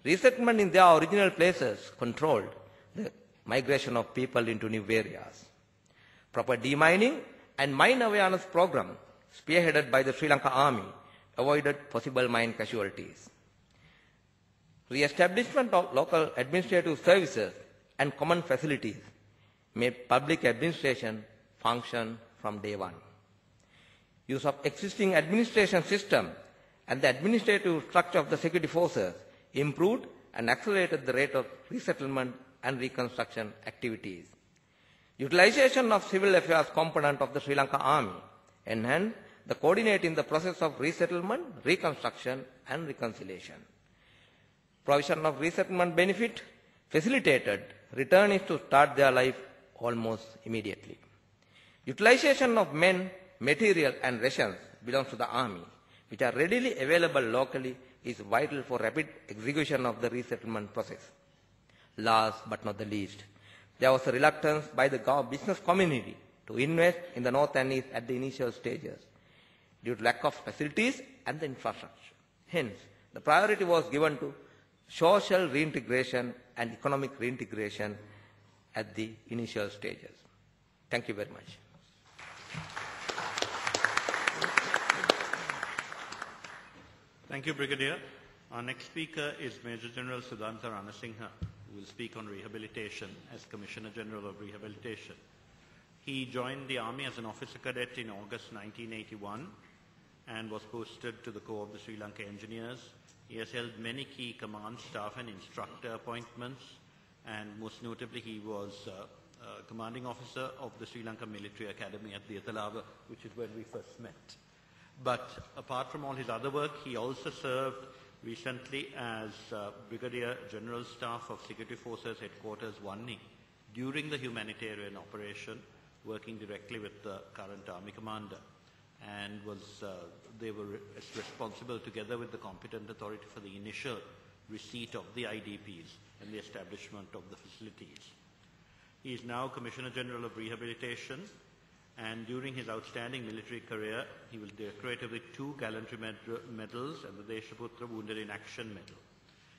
Resettlement in their original places controlled the migration of people into new areas. Proper demining and mine awareness program spearheaded by the Sri Lanka Army avoided possible mine casualties. Re-establishment of local administrative services and common facilities made public administration function from day one. Use of existing administration system and the administrative structure of the security forces improved and accelerated the rate of resettlement and reconstruction activities. Utilization of civil affairs component of the Sri Lanka Army enhanced the coordinating the process of resettlement, reconstruction and reconciliation. Provision of resettlement benefit facilitated returnees to start their life almost immediately. Utilization of men, material and rations belongs to the Army, which are readily available locally, is vital for rapid execution of the resettlement process. Last but not the least, there was a reluctance by the business community to invest in the North and East at the initial stages due to lack of facilities and the infrastructure. Hence, the priority was given to social reintegration and economic reintegration at the initial stages. Thank you very much. Thank you, Brigadier. Our next speaker is Major General Sudhantha Ranasinghe, who will speak on rehabilitation as Commissioner General of Rehabilitation. He joined the Army as an officer cadet in August 1981 and was posted to the Corps of the Sri Lanka Engineers. He has held many key command, staff and instructor appointments, and most notably he was commanding officer of the Sri Lanka Military Academy at the Athalava, which is where we first met. But apart from all his other work, he also served recently as Brigadier General Staff of Security Forces Headquarters Wani during the humanitarian operation, working directly with the current Army Commander, and they were responsible together with the competent authority for the initial receipt of the IDPs and the establishment of the facilities. He is now Commissioner General of Rehabilitation, and during his outstanding military career, he was decorated with 2 gallantry medals and the Deshaputra Wounded in Action Medal.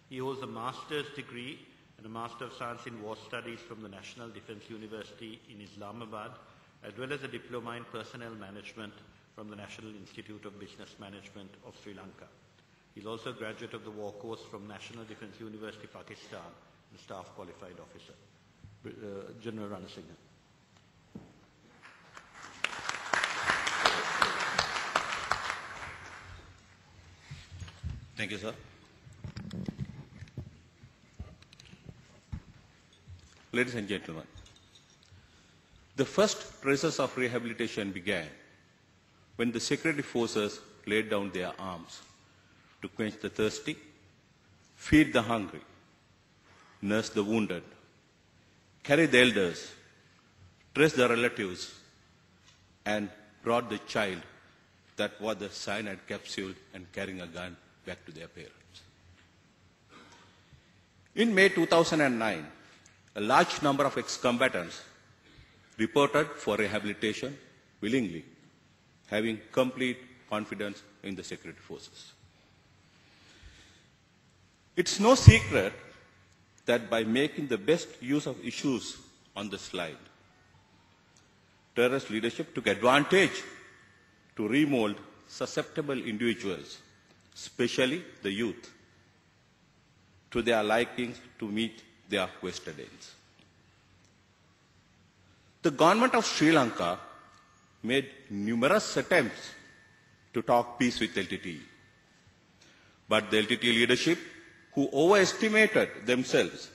He holds a master's degree and a Master of Science in War Studies from the National Defence University in Islamabad, as well as a Diploma in Personnel Management from the National Institute of Business Management of Sri Lanka. He is also a graduate of the War Course from National Defence University, Pakistan, and Staff Qualified Officer. General Ranasinghe. Thank you, sir. Ladies and gentlemen, the first traces of rehabilitation began when the security forces laid down their arms to quench the thirsty, feed the hungry, nurse the wounded, carry the elders, trace the relatives, and brought the child that was the cyanide capsule and carrying a gun back to their parents. In May 2009, a large number of ex-combatants reported for rehabilitation willingly, having complete confidence in the security forces. It's no secret that by making the best use of issues on the slide, terrorist leadership took advantage to remold susceptible individuals, especially the youth, to their likings to meet their vested ends. The government of Sri Lanka made numerous attempts to talk peace with LTTE. But the LTTE leadership, who overestimated themselves,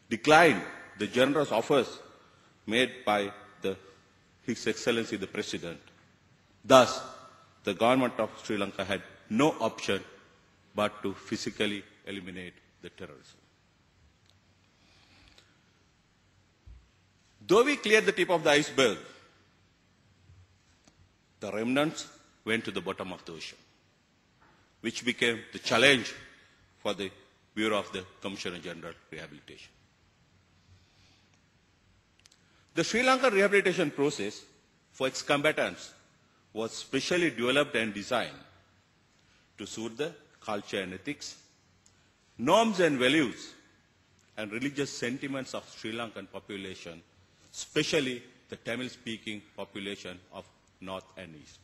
declined the generous offers made by His Excellency the President. Thus, the government of Sri Lanka had no option but to physically eliminate the terrorism. Though we cleared the tip of the iceberg, the remnants went to the bottom of the ocean, which became the challenge for the Bureau of the Commissioner General Rehabilitation. The Sri Lanka rehabilitation process for ex-combatants was specially developed and designed to suit the culture and ethics, norms and values and religious sentiments of Sri Lankan population, especially the Tamil-speaking population of North and East.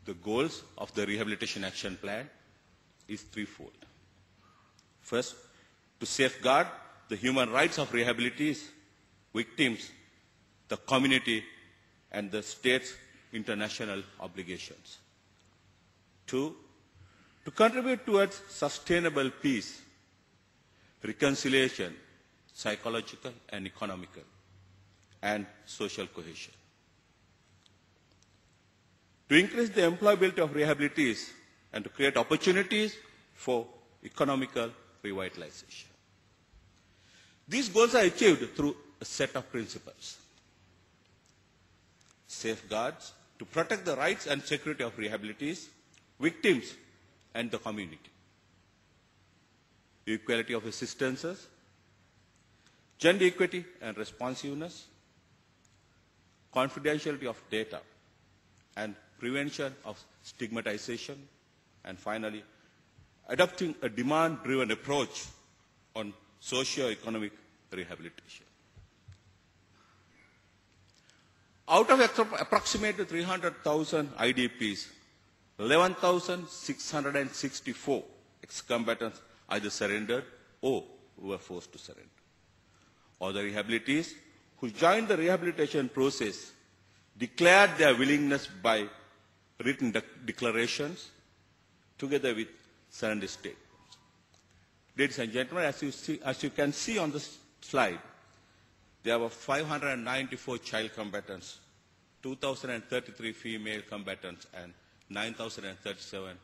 The goals of the Rehabilitation Action Plan is threefold. First, to safeguard the human rights of rehabilitees, victims, the community, and the state's international obligations. Two, to contribute towards sustainable peace, reconciliation, psychological and economical, and social cohesion. To increase the employability of rehabilitees and to create opportunities for economical revitalization. These goals are achieved through a set of principles. Safeguards to protect the rights and security of rehabilitees, victims, and the community. Equality of assistances, gender equity and responsiveness, confidentiality of data, and prevention of stigmatization, and finally, adopting a demand-driven approach on socio-economic rehabilitation. Out of approximately 300,000 IDPs, 11,664 ex-combatants either surrendered or were forced to surrender. Other rehabilitees who joined the rehabilitation process declared their willingness by written declarations together with surrender statements. Ladies and gentlemen, as you can see on the slide, there were 594 child combatants, 2,033 female combatants, and 9,037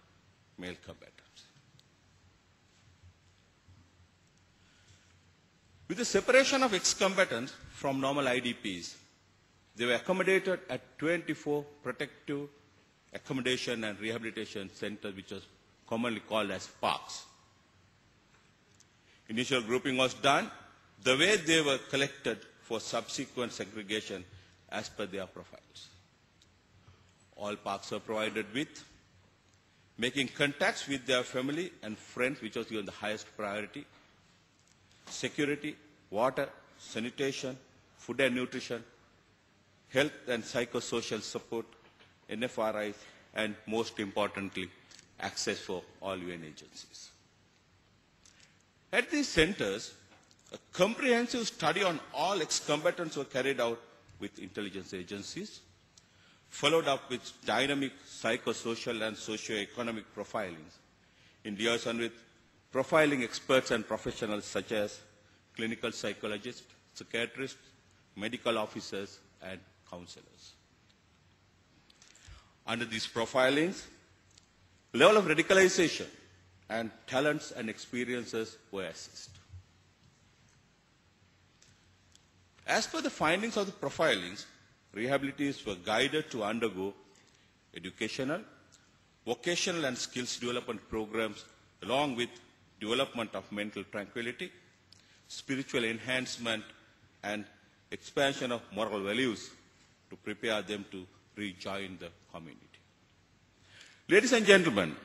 male combatants. With the separation of ex-combatants from normal IDPs, they were accommodated at 24 protective accommodation and rehabilitation centers, which was commonly called as parks. Initial grouping was done the way they were collected for subsequent segregation as per their profiles. All parks were provided with making contacts with their family and friends, which was given the highest priority, security, water, sanitation, food and nutrition, health and psychosocial support, NFRIs, and most importantly, access for all UN agencies. At these centers, a comprehensive study on all ex-combatants were carried out with intelligence agencies, followed up with dynamic psychosocial and socio-economic profilings in liaison with profiling experts and professionals such as clinical psychologists, psychiatrists, medical officers, and counselors. Under these profilings, level of radicalization and talents and experiences were assessed. As per the findings of the profilings, rehabilitees were guided to undergo educational, vocational and skills development programs along with development of mental tranquility, spiritual enhancement and expansion of moral values to prepare them to rejoin the community. Ladies and gentlemen,